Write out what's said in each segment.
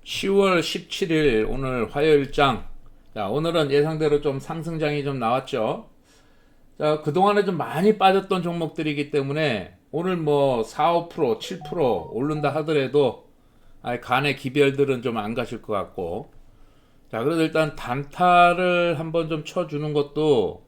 10월 17일 오늘 화요일장. 자, 오늘은 예상대로 좀 상승장이 좀 나왔죠. 자, 그동안에 좀 많이 빠졌던 종목들이기 때문에 오늘 뭐 4, 5%, 7% 오른다 하더라도 간의 기별들은 좀 안 가실 것 같고. 자, 그래도 일단 단타를 한번 좀 쳐주는 것도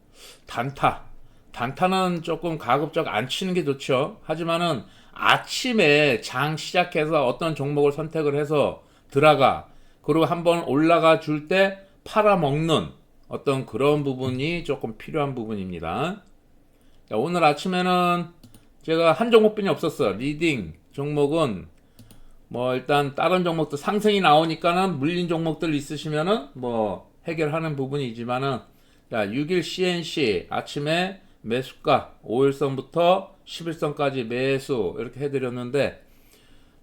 단타는 조금 가급적 안 치는 게 좋죠. 하지만은 아침에 장 시작해서 어떤 종목을 선택을 해서 들어가, 그리고 한번 올라가 줄 때 팔아먹는 어떤 그런 부분이 조금 필요한 부분입니다. 자, 오늘 아침에는 제가 한 종목뿐이 없었어. 리딩 종목은 뭐 일단 다른 종목도 상승이 나오니까는 물린 종목들 있으시면은 뭐 해결하는 부분이지만은, 자, 6일 CNC 아침에 매수가 5일선부터 10일선까지 매수 이렇게 해드렸는데,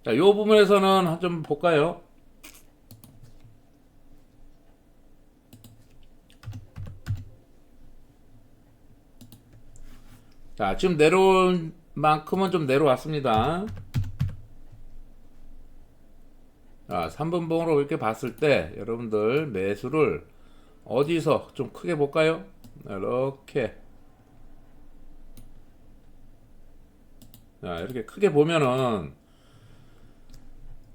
자, 요 부분에서는 좀 볼까요? 자, 지금 내려올 만큼은 좀 내려왔습니다. 자, 3분봉으로 이렇게 봤을 때 여러분들 매수를 어디서 좀 크게 볼까요? 이렇게. 자, 이렇게 크게 보면은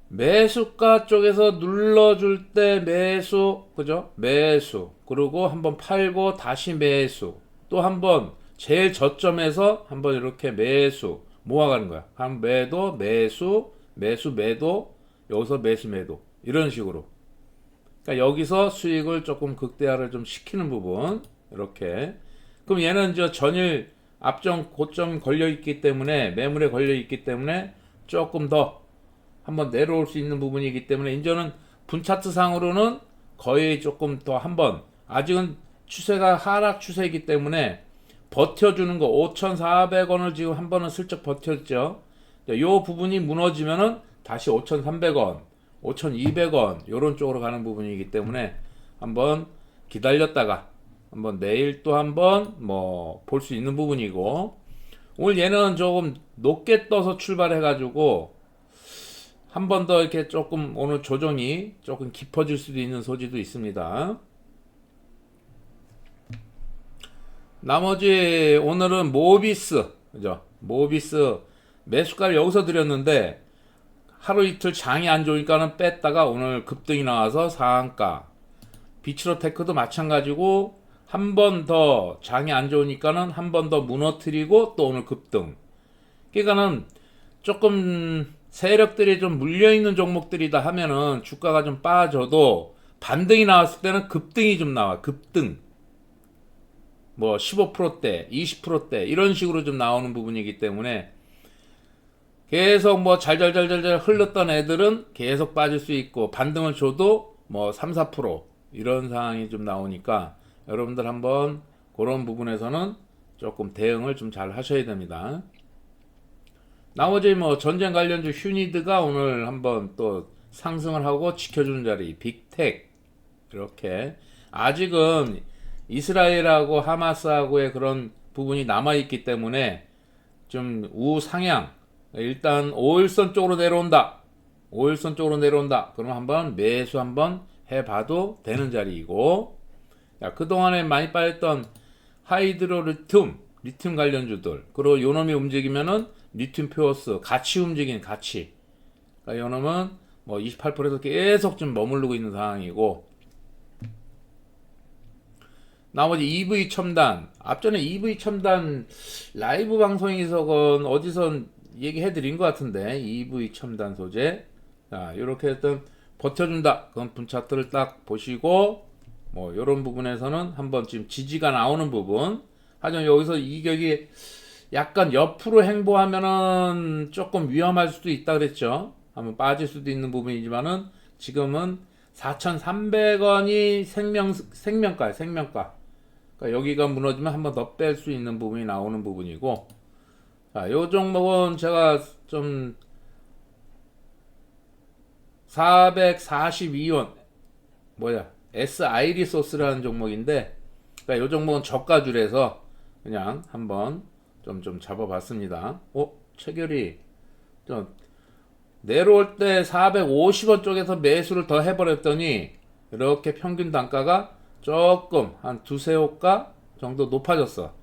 매수가 쪽에서 눌러줄 때 매수, 그죠? 매수. 그리고 한번 팔고 다시 매수. 또 한번 제일 저점에서 한번 이렇게 매수 모아가는 거야. 한 매도, 매수, 매수, 매도, 여기서 매수, 매도. 이런 식으로. 그러니까 여기서 수익을 조금 극대화를 좀 시키는 부분. 이렇게. 그럼 얘는 이제 전일 앞정 고점 걸려 있기 때문에, 매물에 걸려 있기 때문에 조금 더 한번 내려올 수 있는 부분이기 때문에, 이제는 분차트 상으로는 거의 조금 더 한번, 아직은 추세가 하락 추세이기 때문에 버텨주는 거 5,400원을 지금 한 번은 슬쩍 버텼죠. 이 부분이 무너지면은 다시 5,300원, 5,200원 이런 쪽으로 가는 부분이기 때문에 한번 기다렸다가 한번 내일 또 한번 뭐 볼 수 있는 부분이고, 오늘 얘는 조금 높게 떠서 출발해 가지고 한 번 더 이렇게 조금 오늘 조정이 조금 깊어질 수도 있는 소지도 있습니다. 나머지 오늘은 모비스, 그죠? 모비스 매수가를 여기서 드렸는데 하루 이틀 장이 안 좋으니까는 뺐다가 오늘 급등이 나와서 상한가. 비츠로테크도 마찬가지고 한 번 더 장이 안 좋으니까는 한 번 더 무너뜨리고 또 오늘 급등. 그러니까는 조금 세력들이 좀 물려있는 종목들이다 하면은 주가가 좀 빠져도 반등이 나왔을 때는 급등이 좀 나와. 급등. 뭐 15%대, 20%대 이런 식으로 좀 나오는 부분이기 때문에 계속 뭐 잘잘잘잘잘 흘렀던 애들은 계속 빠질 수 있고, 반등을 줘도 뭐 3, 4% 이런 상황이 좀 나오니까 여러분들 한번 그런 부분에서는 조금 대응을 좀 잘 하셔야 됩니다. 나머지 뭐 전쟁 관련주 휴니드가 오늘 한번 또 상승을 하고 지켜주는 자리, 빅텍 이렇게. 아직은 이스라엘하고 하마스하고의 그런 부분이 남아있기 때문에 좀 우상향, 일단 5일선 쪽으로 내려온다, 5일선 쪽으로 내려온다, 그럼 한번 매수 한번 해봐도 되는 자리이고, 자, 그동안에 많이 빠졌던 하이드로 리튬 관련주들, 그리고 요놈이 움직이면은 리튬 표어스 같이 움직이는, 같이. 그러니까 요놈은 뭐 28%에서 계속 좀 머무르고 있는 상황이고, 나머지 EV 첨단, 앞전에 EV 첨단 라이브 방송에서건 어디선 얘기해드린 것 같은데, EV 첨단 소재. 자, 이렇게 했던 버텨준다. 그럼 분차트를 딱 보시고, 뭐 이런 부분에서는 한번 지금 지지가 나오는 부분. 하지만 여기서 이격이 약간 옆으로 행보하면은 조금 위험할 수도 있다 그랬죠. 한번 빠질 수도 있는 부분이지만은 지금은 4,300원이 생명가. 그러니까 여기가 무너지면 한번 더 뺄 수 있는 부분이 나오는 부분이고, 자, 요 종목은 제가 좀 442원, SI 리소스라는 종목인데, 그러니까 요 종목은 저가줄에서 그냥 한번 좀 잡아봤습니다. 체결이 좀 내려올 때 450원 쪽에서 매수를 더 해버렸더니 이렇게 평균 단가가 조금 한 두세 호가 정도 높아졌어.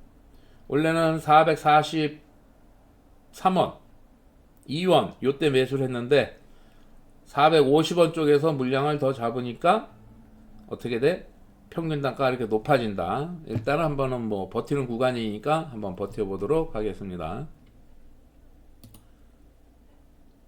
원래는 443원, 2원 요때 매수를 했는데 450원 쪽에서 물량을 더 잡으니까 어떻게 돼? 평균 단가가 이렇게 높아진다. 일단은 한번은 뭐 버티는 구간이니까 한번 버텨보도록 하겠습니다.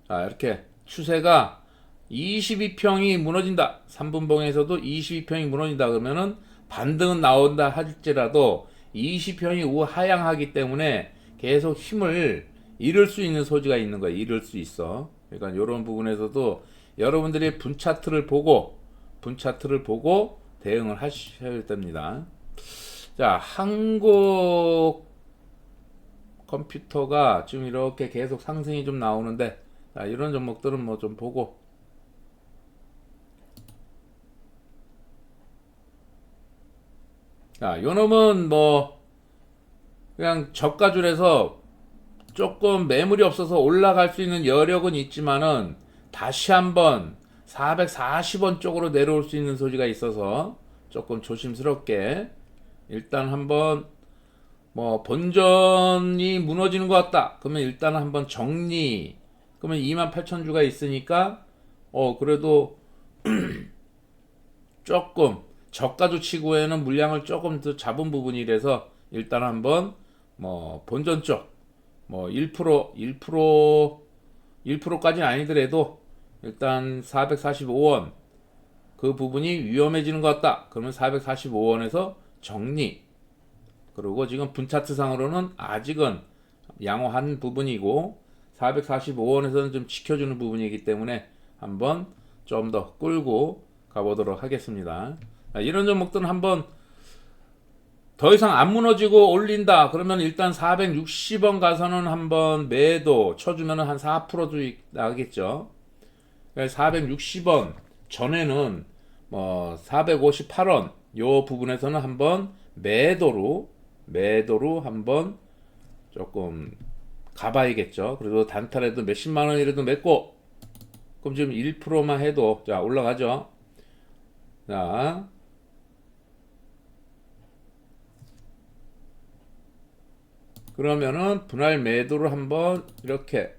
자, 이렇게 추세가 22평이 무너진다. 3분봉에서도 22평이 무너진다. 그러면은 반등은 나온다 할지라도 20평이 우하향하기 때문에 계속 힘을 잃을 수 있는 소지가 있는 거야. 잃을 수 있어. 그러니까 이런 부분에서도 여러분들이 분차트를 보고 대응을 하셔야 됩니다. 자, 한국 컴퓨터가 지금 이렇게 계속 상승이 좀 나오는데, 자, 이런 종목들은 뭐 좀 보고. 자, 요 놈은 뭐 그냥 저가줄에서 조금 매물이 없어서 올라갈 수 있는 여력은 있지만은 다시 한번 440원 쪽으로 내려올 수 있는 소지가 있어서 조금 조심스럽게 일단 한번 뭐 본전이 무너지는 것 같다. 그러면 일단 한번 정리. 그러면 28,000주가 있으니까 그래도 조금 저가주 치고에는 물량을 조금 더 잡은 부분이라서 일단 한번 뭐 본전 쪽 뭐 1%까지는 아니더라도 일단 445원 그 부분이 위험해지는 것 같다. 그러면 445원에서 정리. 그리고 지금 분차트상으로는 아직은 양호한 부분이고 445원에서는 좀 지켜주는 부분이기 때문에 한번 좀 더 끌고 가보도록 하겠습니다. 이런 종목들은 한번 더 이상 안 무너지고 올린다. 그러면 일단 460원 가서는 한번 매도 쳐주면 한 4% 주익 나겠죠. 460원 전에는 뭐 458원 요 부분에서는 한번 매도로 한번 조금 가봐야겠죠. 그래도 단타라도 몇십만 원이라도 맺고 그럼 지금 1%만 해도 자 올라가죠. 자 그러면은 분할 매도를 한번 이렇게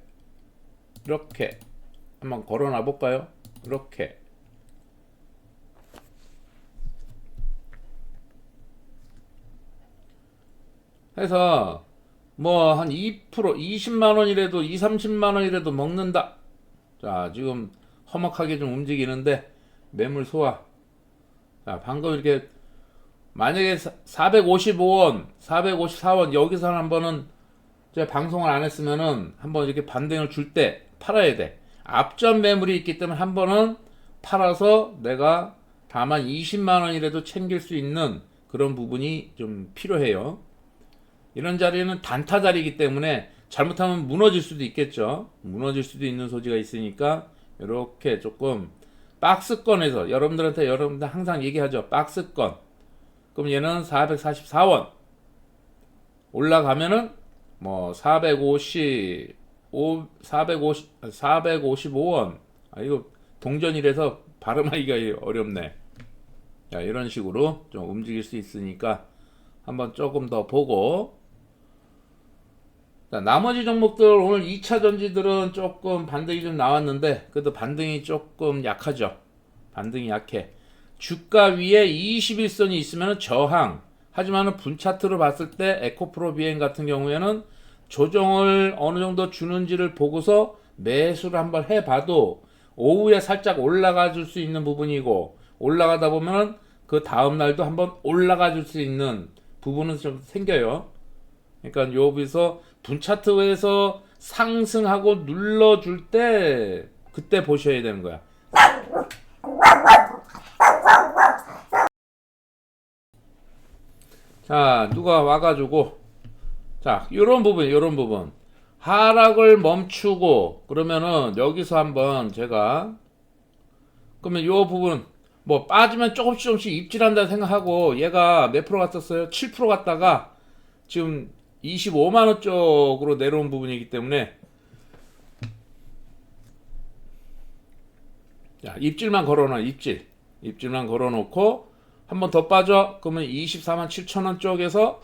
한번 걸어놔 볼까요? 이렇게 해서 뭐 한 2% 20만원이라도 2, 30만원이라도 먹는다. 자 지금 험악하게 좀 움직이는데 매물 소화. 자 방금 이렇게 만약에 455원 454원 여기서 한 번은 제가 방송을 안 했으면은 한번 이렇게 반등을 줄 때 팔아야 돼. 앞전 매물이 있기 때문에 한 번은 팔아서 내가 다만 20만원이라도 챙길 수 있는 그런 부분이 좀 필요해요. 이런 자리는 단타 자리이기 때문에 잘못하면 무너질 수도 있겠죠. 무너질 수도 있는 소지가 있으니까 이렇게 조금 박스권에서 여러분들 항상 얘기하죠. 박스권. 그럼 얘는 444원 올라가면은 뭐 455원. 이거 동전이라서 발음하기가 어렵네. 자, 이런 식으로 좀 움직일 수 있으니까 한번 조금 더 보고. 자, 나머지 종목들 오늘 2차 전지들은 조금 반등이 좀 나왔는데 그래도 반등이 조금 약하죠. 반등이 약해. 주가 위에 21선이 있으면 저항. 하지만 분차트로 봤을 때 에코프로 비행 같은 경우에는 조정을 어느 정도 주는지를 보고서 매수를 한번 해봐도 오후에 살짝 올라가 줄 수 있는 부분이고 올라가다 보면은 그 다음 날도 한번 올라가 줄 수 있는 부분은 좀 생겨요. 그러니까 여기서 분차트에서 상승하고 눌러줄 때 그때 보셔야 되는 거야. 자, 누가 와가지고 자, 요런 부분 하락을 멈추고 그러면은 여기서 한번 제가 그러면 요 부분 뭐 빠지면 조금씩 입질한다 생각하고 얘가 몇 프로 갔었어요? 7% 갔다가 지금 25만원 쪽으로 내려온 부분이기 때문에 자, 입질만 걸어놔. 입질만 걸어놓고 한 번 더 빠져. 그러면 24만 7천 원 쪽에서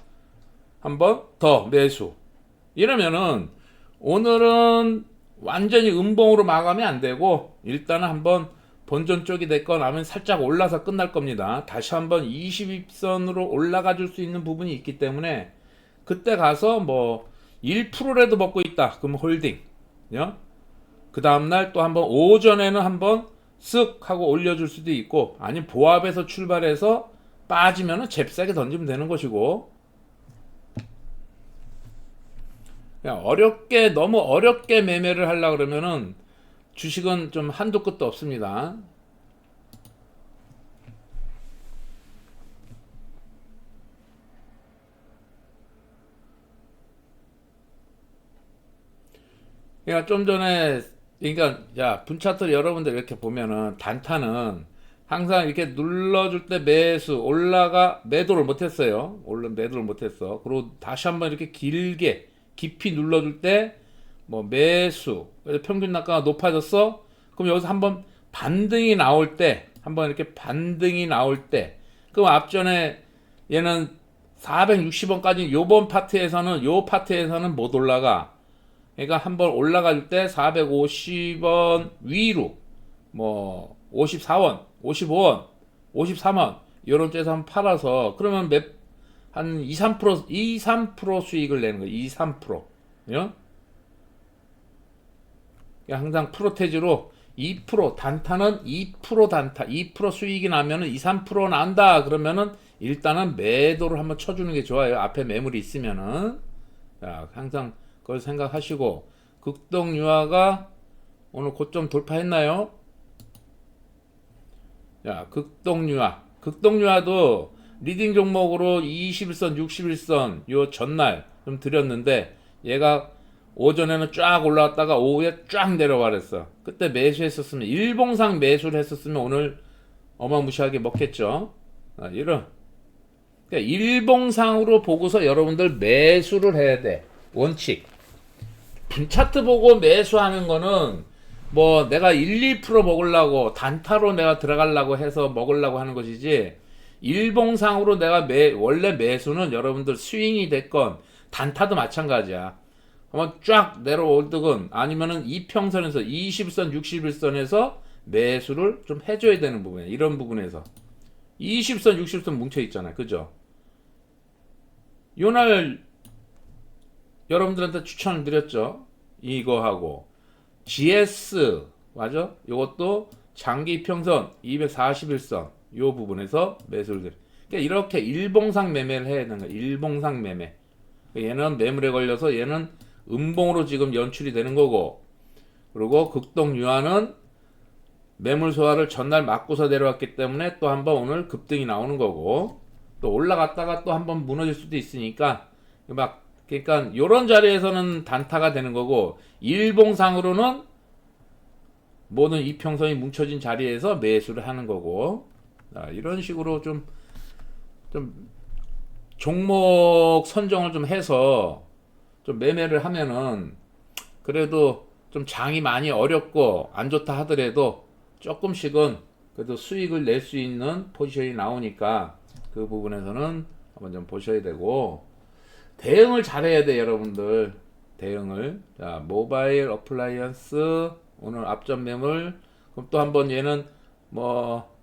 한 번 더 매수. 이러면은 오늘은 완전히 음봉으로 마감이 안 되고 일단은 한번 본전 쪽이 됐건 아니면 살짝 올라서 끝날 겁니다. 다시 한번 20입선으로 올라가 줄 수 있는 부분이 있기 때문에 그때 가서 뭐 1%라도 먹고 있다. 그럼 홀딩. 그 다음날 또 한번 오전에는 한번 쓱 하고 올려줄 수도 있고 아니면 보합에서 출발해서 빠지면은 잽싸게 던지면 되는 것이고 그냥 너무 어렵게 매매를 하려고 그러면은 주식은 좀 한도 끝도 없습니다. 그러니까 좀 전에 그러니까 야 분차트 여러분들 이렇게 보면은 단타는 항상 이렇게 눌러줄 때 매수 올라가 매도를 못했어요. 매도를 못했어. 그리고 다시 한번 이렇게 길게 깊이 눌러줄 때 뭐 매수 평균 낙가가 높아졌어. 그럼 여기서 한번 반등이 나올 때 한번 이렇게 반등이 나올 때 그럼 앞전에 얘는 460원까지 요번 파트에서는 요 파트에서는 못 올라가. 그러니까 한번 올라갈 때 450원 위로 뭐 54원, 55원, 53원 이런 쪽에서 한번 팔아서 그러면 한 2, 3% 2, 3% 수익을 내는 거예요. 2, 3%. 항상 프로테지로 2% 단타는 2% 단타 2% 수익이 나면은 2, 3% 난다 그러면은 일단은 매도를 한번 쳐주는 게 좋아요. 앞에 매물이 있으면은 자, 항상 그걸 생각하시고 극동유화가 오늘 고점 돌파했나요? 자, 극동유화도 리딩 종목으로 21선, 61선 요 전날 좀 드렸는데 얘가 오전에는 쫙 올라왔다가 오후에 쫙 내려와랬어. 그때 매수했었으면 일봉상 매수를 했었으면 오늘 어마무시하게 먹겠죠. 그러니까 일봉상으로 보고서 여러분들 매수를 해야 돼. 원칙. 차트 보고 매수하는 거는 뭐 내가 1, 2% 먹으려고 단타로 내가 들어가려고 해서 먹으려고 하는 것이지 일봉상으로 내가 원래 매수는 여러분들 스윙이 됐건 단타도 마찬가지야. 한번 쫙 내려오든 아니면은 이평선에서 20선, 61선에서 매수를 좀 해줘야 되는 부분이야. 이런 부분에서 20선, 60선 뭉쳐 있잖아요. 그죠? 요날 여러분들한테 추천을 드렸죠. 이거하고 GS 맞아? 요것도 장기 평선 241선 요 부분에서 매수를 드려. 그러니까 이렇게 일봉상 매매를 해야 되는 거야. 일봉상 매매. 얘는 매물에 걸려서 얘는 음봉으로 지금 연출이 되는 거고 그리고 극동유화는 매물 소화를 전날 맞고서 내려왔기 때문에 또 한번 오늘 급등이 나오는 거고 또 올라갔다가 또 한번 무너질 수도 있으니까 그러니까 요런 자리에서는 단타가 되는 거고 일봉상으로는 모든 이평선이 뭉쳐진 자리에서 매수를 하는 거고 이런 식으로 좀 종목 선정을 좀 해서 좀 매매를 하면은 그래도 좀 장이 많이 어렵고 안 좋다 하더라도 조금씩은 그래도 수익을 낼 수 있는 포지션이 나오니까 그 부분에서는 한번 좀 보셔야 되고 대응을 잘해야 돼 여러분들. 대응을 자 모바일 어플라이언스 오늘 앞전 매물 그럼 또 한번 얘는 뭐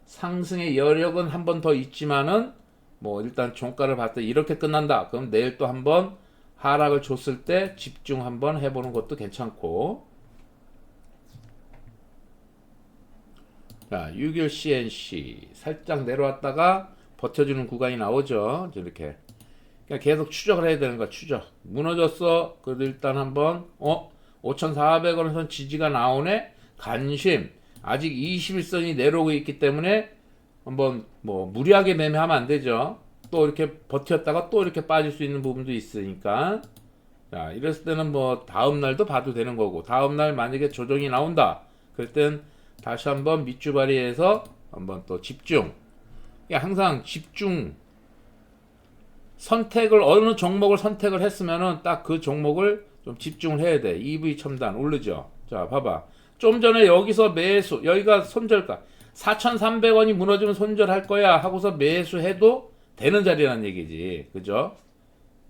상승의 여력은 한 번 더 있지만은 뭐 일단 종가를 봤을 때 이렇게 끝난다 그럼 내일 또 한번 하락을 줬을 때 집중 한번 해보는 것도 괜찮고 자 6일 CNC 살짝 내려왔다가 버텨주는 구간이 나오죠. 이렇게 그러니까 계속 추적을 해야 되는 거야. 추적 무너졌어 그래도 일단 한번 5,400원에선 지지가 나오네. 관심 아직 21선이 내려오고 있기 때문에 한번 뭐 무리하게 매매하면 안 되죠. 또 이렇게 버텼다가 또 이렇게 빠질 수 있는 부분도 있으니까 자 이랬을 때는 뭐 다음날도 봐도 되는 거고 다음날 만약에 조정이 나온다 그럴 땐 다시 한번 밑주바리에서 한번 또 집중 항상 집중 선택을 어느 종목을 선택을 했으면은 딱 그 종목을 좀 집중을 해야 돼. EV 첨단 오르죠. 자 봐봐 좀 전에 여기서 매수, 여기가 손절가 4,300원이 무너지면 손절할 거야 하고서 매수해도 되는 자리라는 얘기지. 그죠?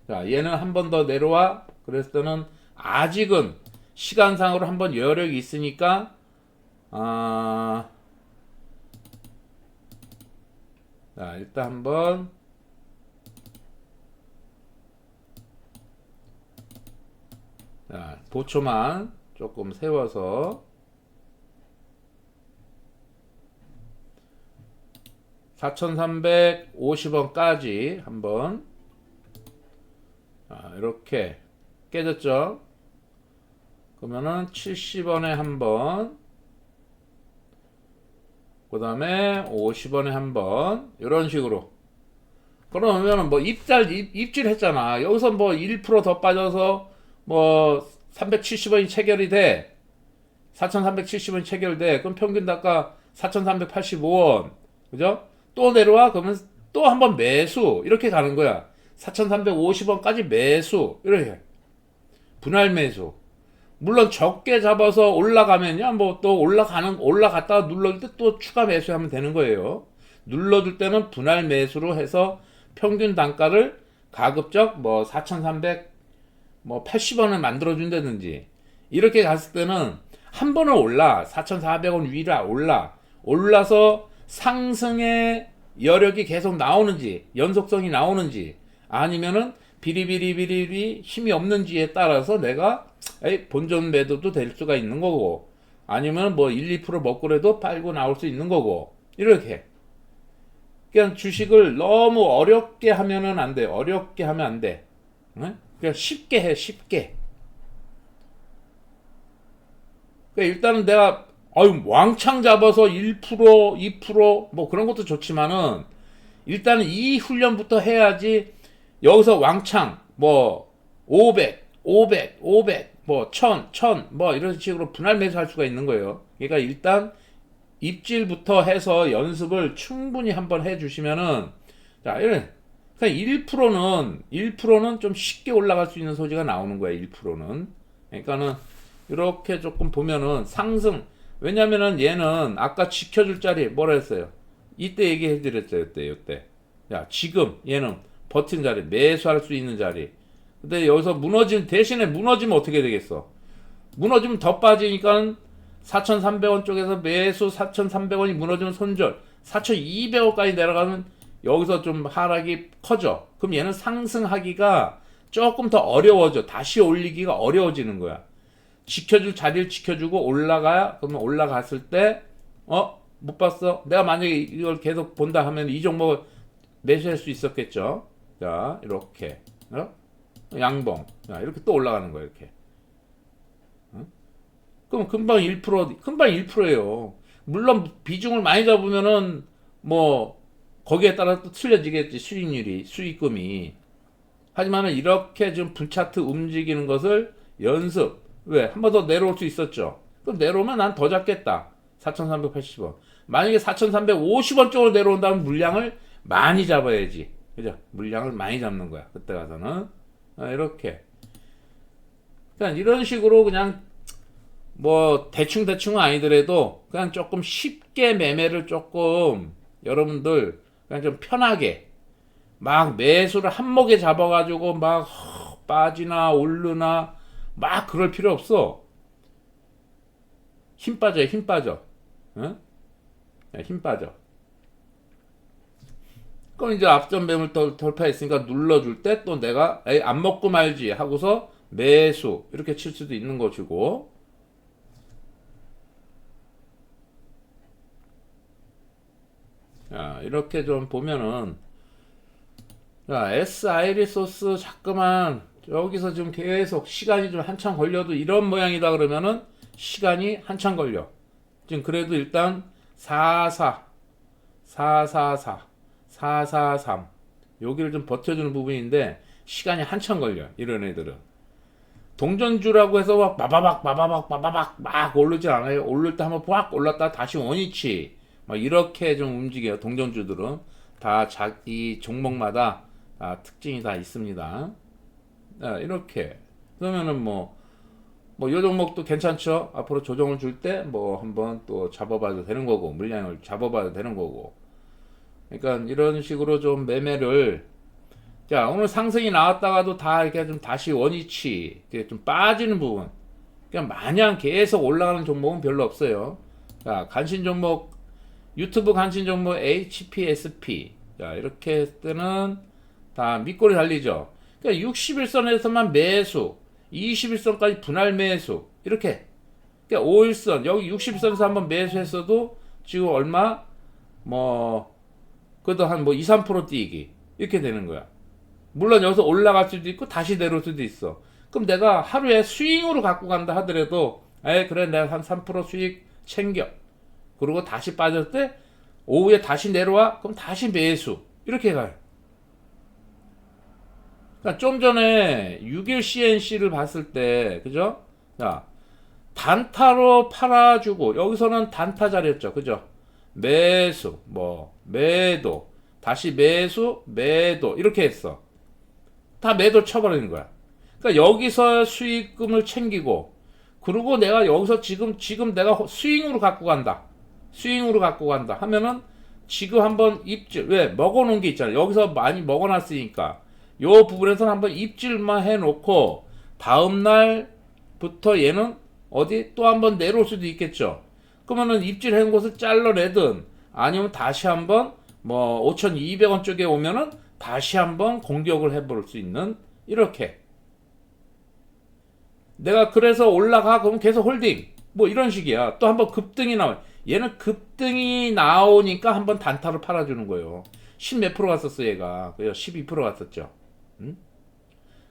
자, 얘는 한 번 더 내려와. 그랬을 때는 아직은 시간상으로 한번 여력이 있으니까 자, 일단 한번 자, 보초만 조금 세워서 4,350원까지 한번 이렇게 깨졌죠. 그러면은 70원에 한번, 그 다음에 50원에 한번, 이런 식으로. 그러면은 뭐 입질 했잖아. 여기서 뭐 1% 더 빠져서 뭐 370원이 체결이 돼. 4,370원이 체결돼. 그럼 평균 단가 4,385원. 그죠? 또 내려와. 그러면 또 한번 매수. 이렇게 가는 거야. 4,350원까지 매수. 이렇게. 분할 매수. 물론 적게 잡아서 올라가면요. 뭐 또 올라갔다가 눌러줄 때 또 추가 매수하면 되는 거예요. 눌러줄 때는 분할 매수로 해서 평균 단가를 가급적 뭐 4,380원을 만들어준다든지 이렇게 갔을 때는 한 번은 올라 4,400원 위로 올라서 상승의 여력이 계속 나오는지 연속성이 나오는지 아니면은 비리비리비리 힘이 없는지에 따라서 내가 본전 매도도 될 수가 있는 거고 아니면 뭐 1, 2% 먹고라도 팔고 나올 수 있는 거고 이렇게. 그냥 주식을 너무 어렵게 하면은 안 돼. 어렵게 하면 안 돼. 응? 그냥 쉽게 해, 쉽게. 그러니까 일단은 내가 왕창 잡아서 1%, 2%뭐 그런 것도 좋지만은 일단은 이 훈련부터 해야지. 여기서 왕창 뭐 500, 500, 500, 뭐 1000 뭐 이런 식으로 분할 매수할 수가 있는 거예요. 그러니까 일단 입질부터 해서 연습을 충분히 한번 해주시면은 자 이런 그냥 1%는 좀 쉽게 올라갈 수 있는 소지가 나오는 거야. 1%는. 그러니까는 이렇게 조금 보면은 상승. 왜냐면은 얘는 아까 지켜줄 자리 뭐라 했어요? 이때 얘기해 드렸어요. 이때. 야, 지금 얘는 버틴 자리, 매수할 수 있는 자리. 근데 여기서 대신에 무너지면 어떻게 되겠어? 무너지면 더 빠지니까 4,300원 쪽에서 매수 4,300원이 무너지면 손절. 4,200원까지 내려가면 여기서 좀 하락이 커져. 그럼 얘는 상승하기가 조금 더 어려워져. 다시 올리기가 어려워지는 거야. 지켜줄 자리를 지켜주고 올라가야. 그러면 올라갔을 때 못 봤어? 내가 만약에 이걸 계속 본다 하면 이 종목을 매수할 수 있었겠죠. 자, 이렇게 양봉. 자, 이렇게 또 올라가는 거야. 이렇게. 그럼 금방 1%예요. 물론 비중을 많이 잡으면은 뭐 거기에 따라 또 틀려지겠지. 수익금이. 하지만은 이렇게 좀 분차트 움직이는 것을 연습. 왜? 한 번 더 내려올 수 있었죠. 그럼 내려오면 난 더 잡겠다. 4,380원. 만약에 4,350원 쪽으로 내려온다면 물량을 많이 잡아야지. 그죠? 물량을 많이 잡는 거야. 그때 가서는. 이렇게. 그냥 이런 식으로 그냥 뭐 대충 아니더라도 그냥 조금 쉽게 매매를 조금 여러분들 그냥 좀 편하게 막 매수를 한목에 잡아가지고 막 빠지나 오르나 막 그럴 필요 없어. 힘 빠져. 응? 힘 빠져. 그럼 이제 앞전 매물 돌파했으니까 눌러줄 때 또 내가 안 먹고 말지 하고서 매수 이렇게 칠 수도 있는 것이고. 자, 이렇게 좀 보면은 자, S아이리소스 자꾸만 여기서 지금 계속 시간이 좀 한참 걸려도 이런 모양이다 그러면은 시간이 한참 걸려. 지금 그래도 일단 443 여기를 좀 버텨주는 부분인데 시간이 한참 걸려. 이런 애들은 동전주라고 해서 막 마바박 막 오르지 않아요. 오를 때 한번 확 올랐다 다시 원위치 막 이렇게 좀 움직여요. 동전주들은 다 자기 종목마다 특징이 다 있습니다. 이렇게 그러면은 뭐 뭐 요 종목도 괜찮죠. 앞으로 조정을 줄 때 뭐 한번 또 잡아봐도 되는 거고, 물량을 잡아봐도 되는 거고. 그러니까 이런 식으로 좀 매매를, 자, 오늘 상승이 나왔다가도 다 이렇게 좀 다시 원위치, 이렇게 좀 빠지는 부분. 그냥 마냥 계속 올라가는 종목은 별로 없어요. 자, 간신 종목, 유튜브 간신 종목 HPSP. 자, 이렇게 했을 때는 다 밑꼬리 달리죠. 그러니까 61선에서만 매수, 21선까지 분할 매수, 이렇게. 그러니까 5일선, 여기 60선에서 한번 매수했어도 지금 얼마? 뭐, 그래도 한 뭐 2, 3% 뛰기. 이렇게 되는 거야. 물론 여기서 올라갈 수도 있고 다시 내려올 수도 있어. 그럼 내가 하루에 스윙으로 갖고 간다 하더라도, 에 그래 내가 한 3% 수익 챙겨. 그리고 다시 빠졌을 때 오후에 다시 내려와. 그럼 다시 매수. 이렇게 가요. 그러니까 좀 전에 6일 CNC를 봤을 때, 그죠? 자, 단타로 팔아주고, 여기서는 단타 자리였죠. 그죠? 매수, 뭐, 매도, 다시 매수, 매도, 이렇게 했어. 다 매도 쳐버리는 거야. 그러니까 여기서 수익금을 챙기고, 그리고 내가 여기서 지금 내가 스윙으로 갖고 간다. 스윙으로 갖고 간다. 하면은, 지금 한번 입질, 왜? 먹어놓은 게 있잖아. 여기서 많이 먹어놨으니까. 요 부분에서는 한번 입질만 해놓고, 다음날부터 얘는 어디 또 한번 내려올 수도 있겠죠. 그러면은 입질 해놓은 곳을 잘라내든, 아니면 다시 한번, 뭐, 5,200원 쪽에 오면은, 다시 한번 공격을 해볼 수 있는, 이렇게. 내가 그래서 올라가, 그러면 계속 홀딩. 뭐 이런 식이야. 또 한번 급등이 나와. 얘는 급등이 나오니까 한번 단타를 팔아주는 거예요. 10 몇 프로 갔었어, 얘가. 그래서 12% 갔었죠. 응?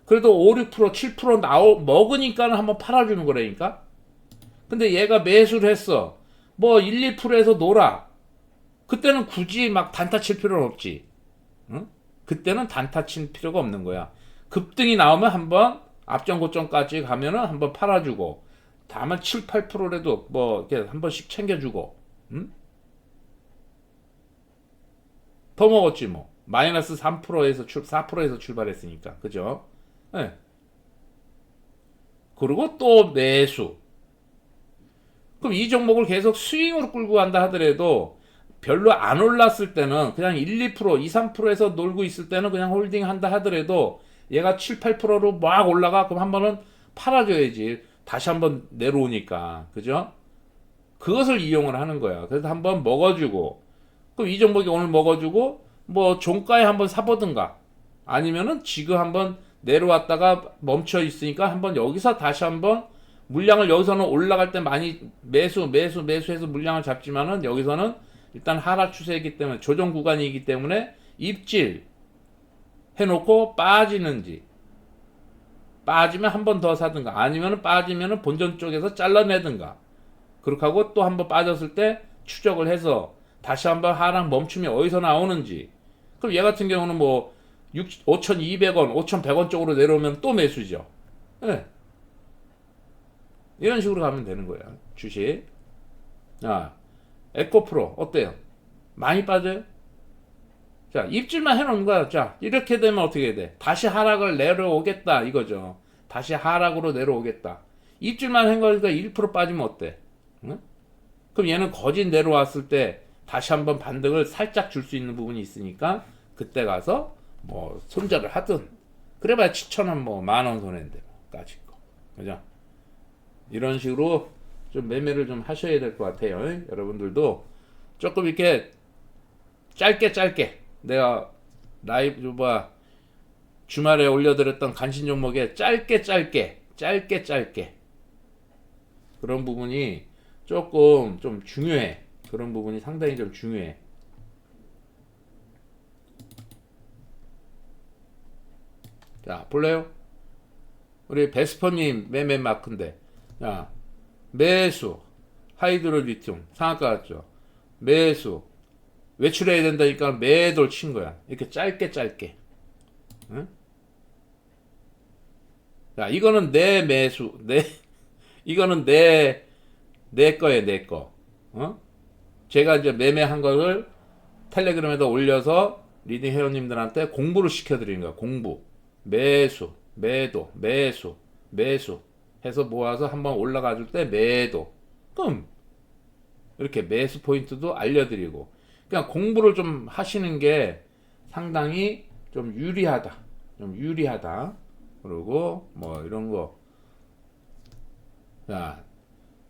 그래도 5, 6%, 7% 먹으니까는 한번 팔아주는 거라니까? 근데 얘가 매수를 했어. 뭐 1, 2%에서 놀아. 그때는 굳이 막 단타 칠 필요는 없지. 응? 그때는 단타 칠 필요가 없는 거야. 급등이 나오면 한번 앞전 고점까지 가면은 한번 팔아주고, 다만 7, 8%라도 뭐 이렇게 한 번씩 챙겨주고, 응? 더 먹었지 뭐. 마이너스 3%에서 4%에서 출발했으니까, 그죠? 네. 그리고 또 매수. 그럼 이 종목을 계속 스윙으로 끌고 간다 하더라도 별로 안 올랐을 때는 그냥 1, 2%, 2, 3%에서 놀고 있을 때는 그냥 홀딩 한다 하더라도 얘가 7, 8%로 막 올라가. 그럼 한 번은 팔아줘야지. 다시 한번 내려오니까. 그죠? 그것을 이용을 하는 거야. 그래서 한번 먹어주고. 그럼 이 종목이 오늘 먹어주고, 뭐 종가에 한번 사보든가. 아니면은 지금 한번 내려왔다가 멈춰 있으니까 한번 여기서 다시 한번 물량을, 여기서는 올라갈 때 많이 매수해서 물량을 잡지만은 여기서는 일단 하락 추세이기 때문에, 조정 구간이기 때문에 입질 해놓고 빠지는지, 빠지면 한 번 더 사든가, 아니면 빠지면 본전 쪽에서 잘라내든가, 그렇게 하고 또 한 번 빠졌을 때 추적을 해서 다시 한번 하락 멈춤이 어디서 나오는지. 그럼 얘 같은 경우는 뭐 5,200원, 5,100원 쪽으로 내려오면 또 매수죠. 네. 이런 식으로 가면 되는 거야, 주식. 아, 에코프로 어때요? 많이 빠져요? 자, 입질만 해놓은 거야. 자, 이렇게 되면 어떻게 돼? 다시 하락을 내려오겠다, 이거죠. 다시 하락으로 내려오겠다. 입질만 한 거니까 1% 빠지면 어때? 응? 그럼 얘는 거짓 내려왔을 때 다시 한번 반등을 살짝 줄 수 있는 부분이 있으니까 그때 가서 뭐 손절을 하든, 그래봐야 7,000원, 뭐 10,000원 손해인데 까짓 거. 그죠? 이런 식으로 좀 매매를 좀 하셔야 될 것 같아요. 여러분들도 조금 이렇게 짧게 내가 라이브 주말에 올려드렸던 간신 종목에 짧게 그런 부분이 조금 좀 중요해. 그런 부분이 상당히 좀 중요해. 자, 볼래요? 우리 베스퍼님 매매 마크인데, 자, 매수 하이드로 리튬 상한가 같죠? 매수 외출해야 된다니까 매도를 친 거야. 이렇게 짧게. 응? 자, 이거는 내 매수, 이거는 내 거예요, 내 거. 어? 제가 이제 매매한 거를 텔레그램에다 올려서 리딩 회원님들한테 공부를 시켜드리는 거야. 공부. 매수, 매도, 매수. 해서 모아서 한번 올라가 줄 때 매도. 그럼 이렇게 매수 포인트도 알려드리고, 그냥 공부를 좀 하시는 게 상당히 좀 유리하다. 좀 유리하다. 그리고 뭐 이런 거. 자,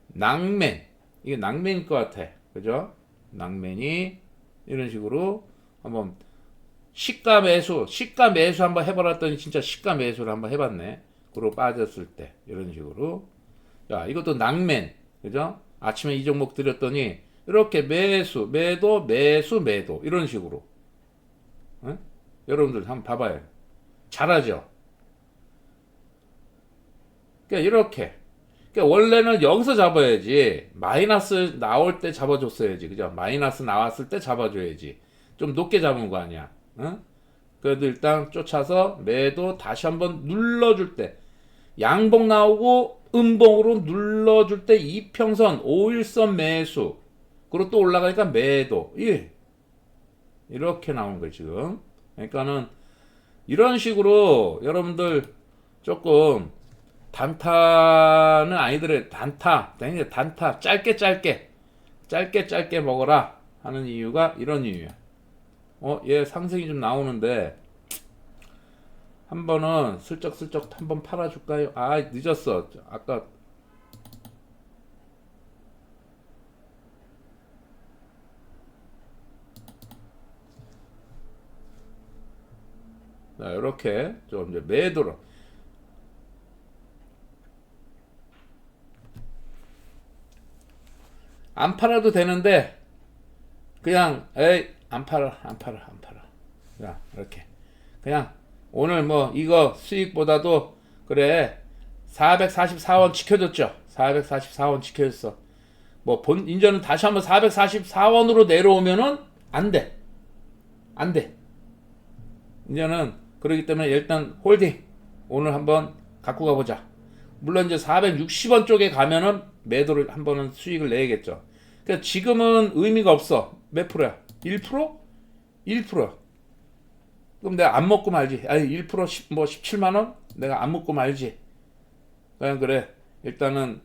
낭맨. 이게 낭맨일 것 같아. 그죠? 낭맨이 이런 식으로 한번 시가 매수 한번 해버렸더니 진짜 시가 매수를 한번 해봤네. 그리고 빠졌을 때 이런 식으로. 야, 이것도 낭맨. 그죠? 아침에 이 종목 드렸더니 이렇게 매수, 매도, 매수, 매도 이런 식으로. 응? 여러분들 한번 봐봐요. 잘하죠? 그러니까 이렇게. 그러니까 원래는 여기서 잡아야지. 마이너스 나올 때 잡아줬어야지. 그죠? 마이너스 나왔을 때 잡아줘야지. 좀 높게 잡은 거 아니야. 응? 그래도 일단 쫓아서 매도 다시 한번 눌러줄 때. 양봉 나오고 음봉으로 눌러줄 때 이평선 5일선 매수. 그리고 또 올라가니까 매도. 예. 이렇게 나오는 거예요, 지금. 그러니까는 이런 식으로 여러분들 조금 단타는 아니더라도 단타 짧게 먹어라 하는 이유가 이런 이유야. 얘 상승이 좀 나오는데 한 번은 슬쩍슬쩍 한번 팔아줄까요? 아, 늦었어. 아까 자, 이렇게 좀 이제 매도로 안 팔아도 되는데 그냥 에이 안 팔아. 자, 이렇게 그냥 오늘 뭐 이거 수익보다도 그래 444원 지켜줬죠. 444원 지켜줬어. 뭐 이제는 다시 한번 444원으로 내려오면은 안 돼. 이제는 그렇기 때문에 일단 홀딩 오늘 한번 갖고 가보자. 물론 이제 460원 쪽에 가면은 매도를 한 번은 수익을 내야겠죠. 그러니까 지금은 의미가 없어. 몇 프로야? 1%? 1%야. 그럼 내가 안 먹고 말지. 아니 1% 뭐 17만 원? 내가 안 먹고 말지. 그냥 그래. 일단은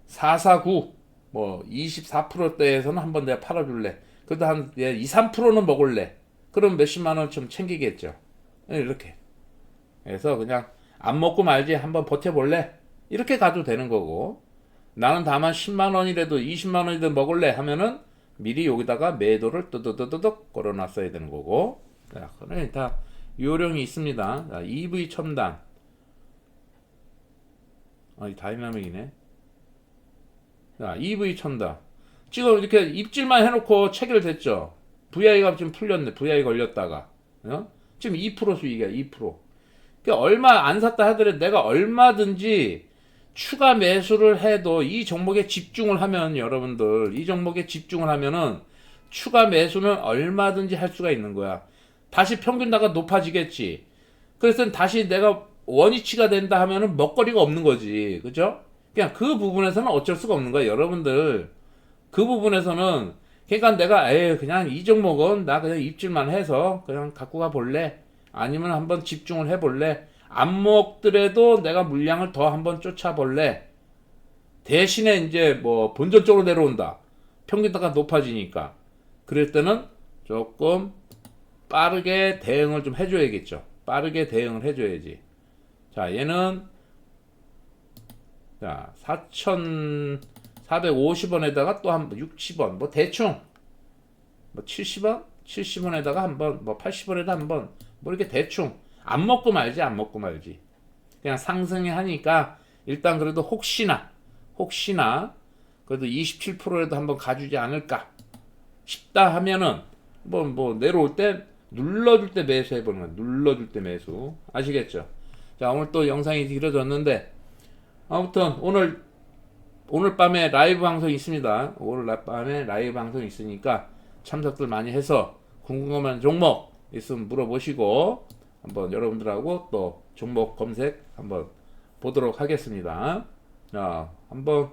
449 뭐 24%대에서는 한번 내가 팔아줄래. 그래도 한 2, 3%는 먹을래. 그럼 몇십만 원 좀 챙기겠죠. 이렇게. 그래서 그냥 안 먹고 말지 한번 버텨볼래. 이렇게 가도 되는 거고. 나는 다만 10만 원이라도 20만 원이든 먹을래 하면은 미리 여기다가 매도를 뜨드드드득 걸어놨어야 되는 거고. 자, 그러니 다 요령이 있습니다. 자, EV 첨단. 이 다이나믹이네. 자, EV 첨단. 지금 이렇게 입질만 해놓고 체결됐죠. VI가 지금 풀렸네. VI 걸렸다가. 지금 2% 수익이야. 2%. 그러니까 얼마 안 샀다 하더라도 내가 얼마든지 추가 매수를 해도 이 종목에 집중을 하면 여러분들 이 종목에 집중을 하면은 추가 매수는 얼마든지 할 수가 있는 거야. 다시 평균가가 높아지겠지. 그래서 다시 내가 원위치가 된다 하면은 먹거리가 없는 거지. 그죠? 그냥 그 부분에서는 어쩔 수가 없는 거야. 여러분들 그 부분에서는 그러니까 내가 그냥 이 종목은 나 그냥 입질만 해서 그냥 갖고 가 볼래. 아니면 한번 집중을 해 볼래. 안 먹더라도 내가 물량을 더 한번 쫓아볼래. 대신에 이제 뭐 본전적으로 내려온다. 평균가가 높아지니까. 그럴 때는 조금 빠르게 대응을 좀 해줘야겠죠. 빠르게 대응을 해줘야지. 자, 얘는 자 4,450원에다가 또 한 60원 뭐 대충 뭐 70원? 70원에다가 한번 뭐 80원에다 한번 뭐 이렇게 대충 안 먹고 말지. 그냥 상승이 하니까 일단 그래도 혹시나 그래도 27%라도 한번 가주지 않을까 싶다 하면은 뭐 내려올 때 눌러줄 때 매수 해보는 거야. 눌러줄 때 매수. 아시겠죠? 자, 오늘 또 영상이 길어졌는데 아무튼 오늘 밤에 라이브 방송이 있습니다. 오늘 밤에 라이브 방송이 있으니까 참석들 많이 해서 궁금한 종목 있으면 물어보시고 한번 여러분들하고 또 종목 검색 한번 보도록 하겠습니다. 자, 한번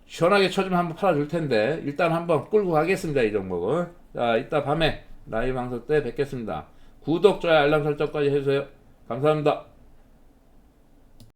시원하게 쳐주면 한번 팔아줄 텐데 일단 한번 끌고 가겠습니다. 이 종목을. 자, 이따 밤에 라이브 방송 때 뵙겠습니다. 구독, 좋아요, 알람 설정까지 해주세요. 감사합니다.